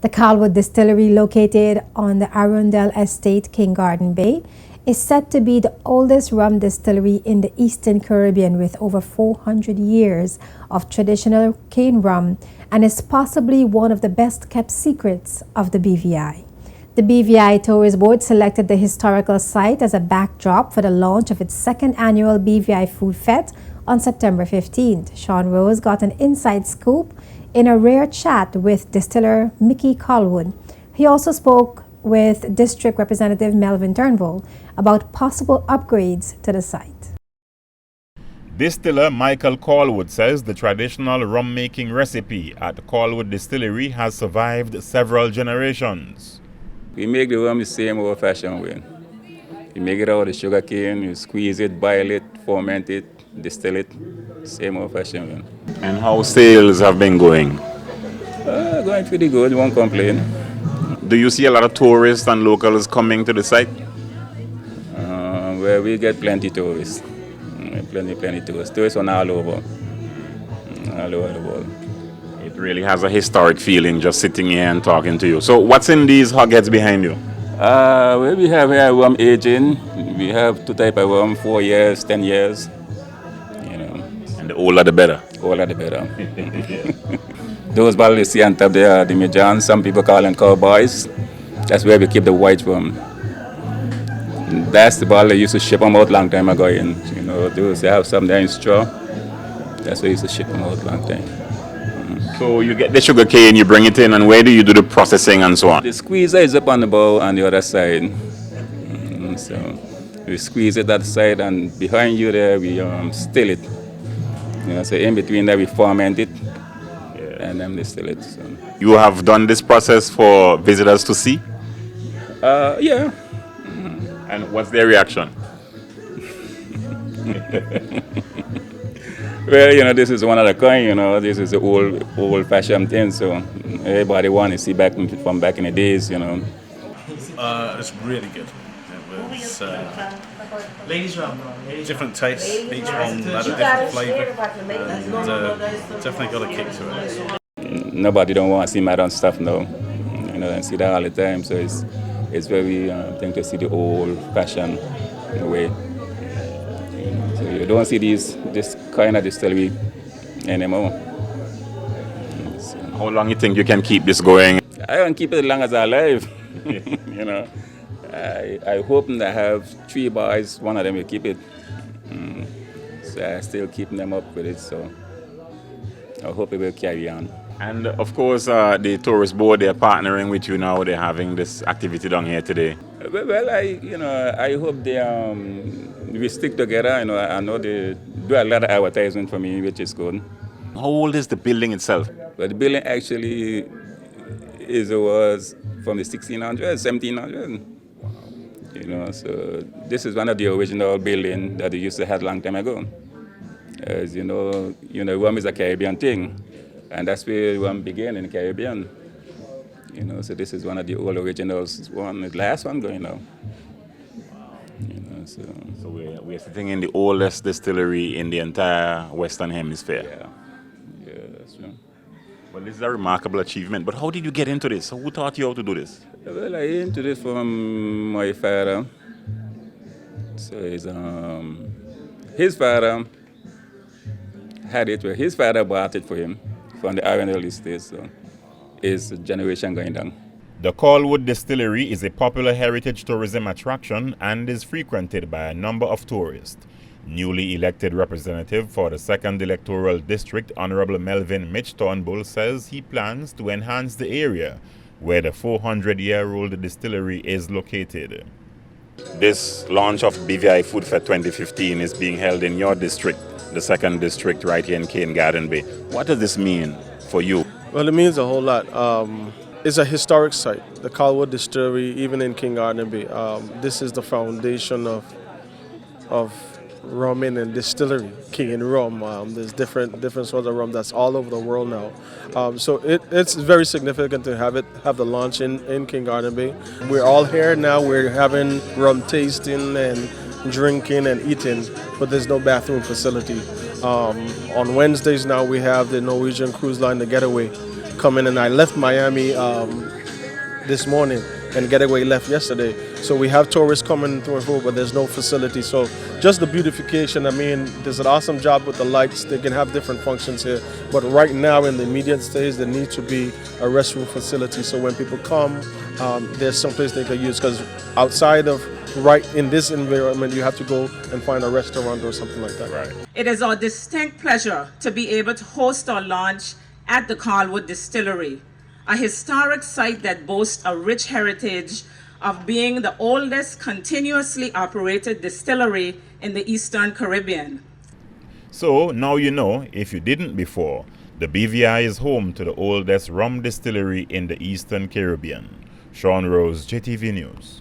The Calwood Distillery, located on the Arundel Estate, King Garden Bay, is said to be the oldest rum distillery in the Eastern Caribbean with over 400 years of traditional cane rum and is possibly one of the best kept secrets of the BVI. The BVI Tourist Board selected the historical site as a backdrop for the launch of its second annual BVI Food Fete on September 15th. Sean Rose got an inside scoop in a rare chat with distiller Mickey Calwood. He also spoke with District Representative Melvin Turnbull about possible upgrades to the site. Distiller Michael Calwood says the traditional rum making recipe at the Calwood Distillery has survived several generations. We make the rum the same old-fashioned way. You make it out of the sugar cane, you squeeze it, boil it, ferment it, distill it, same old-fashioned way. And how sales have been going? Going pretty good, won't complain. Do you see a lot of tourists and locals coming to the site? Well, we get plenty tourists. Plenty tourists. Tourists are all over. All over the world. It really has a historic feeling just sitting here and talking to you. So what's in these hogsheads behind you? Well, we have here rum aging. We have two types of rum, 4 years, 10 years. You know. And the older the better. Older the better. Those bottles you see on top there are the Majans. Some people call them cowboys. That's where we keep the white rum. That's the bottle they used to ship them out long time ago. You know, those they have some there in straw. That's where they used to ship them out long time. So you get the sugar cane, you bring it in, and where do you do the processing and so on? The squeezer is up on the bowl on the other side. So we squeeze it that side, and behind you there we still it. You know, so in between there we ferment it, and then distill it. So. You have done this process for visitors to see? Yeah. And what's their reaction? Well, you know, this is one of the kind, you know, this is the old-fashioned thing, so everybody wants to see back from back in the days, you know. It's really good. It was different tastes, each one had a different flavour, and definitely got a kick to it. Nobody don't want to see modern stuff now, you know, and see that all the time, so it's very thing to see the old-fashioned way. So you don't see this kind of distillery anymore. So, how long you think you can keep this going? I don't keep it as long as I'm alive. You know, I hope to have 3 boys. One of them will keep it. So I still keeping them up with it. So I hope it will carry on. And of course, the tourist board, they're partnering with you now. They're having this activity down here today. Well, I hope we stick together. You know, I know they do a lot of advertising for me, which is good. How old is the building itself? But the building actually was from the 1600s, 1700s. You know, so this is one of the original buildings that they used to have a long time ago. As you know, rum is a Caribbean thing, and that's where rum began in the Caribbean. You know, so this is one of the old originals, the last one going now. You know, so we're sitting in the oldest distillery in the entire Western Hemisphere. Yeah, that's right. Well, this is a remarkable achievement. But how did you get into this? Who taught you how to do this? Well, I into this from my father. So his father had it. His father bought it for him from the Arundel Estate. So is generation going down. The Calwood Distillery is a popular heritage tourism attraction and is frequented by a number of tourists. Newly elected representative for the 2nd Electoral District, Honorable Melvin Mitch Turnbull, says he plans to enhance the area where the 400-year-old distillery is located. This launch of BVI Food Fete 2015 is being held in your district, the 2nd District, right here in King Garden Bay. What does this mean for you? Well, it means a whole lot. It's a historic site, the Calwood Distillery, even in King Garden Bay. This is the foundation of rumming and distillery, king and rum. There's different sorts of rum that's all over the world now. So it's very significant to have the launch in King Garden Bay. We're all here now. We're having rum tasting and drinking and eating, but there's no bathroom facility. On Wednesdays now we have the Norwegian cruise line, the Getaway. come in. And I left Miami this morning, and Getaway left yesterday. So we have tourists coming through, but there's no facility. So just the beautification. I mean, there's an awesome job with the lights. They can have different functions here. But right now, in the immediate stage, there needs to be a restroom facility. So when people come, there's some place they can use. Because outside of right in this environment, you have to go and find a restaurant or something like that. Right. It is our distinct pleasure to be able to host our launch at the Carlwood Distillery, a historic site that boasts a rich heritage of being the oldest continuously operated distillery in the Eastern Caribbean. So now you know, if you didn't before, the BVI is home to the oldest rum distillery in the Eastern Caribbean. Sean Rose, JTV News.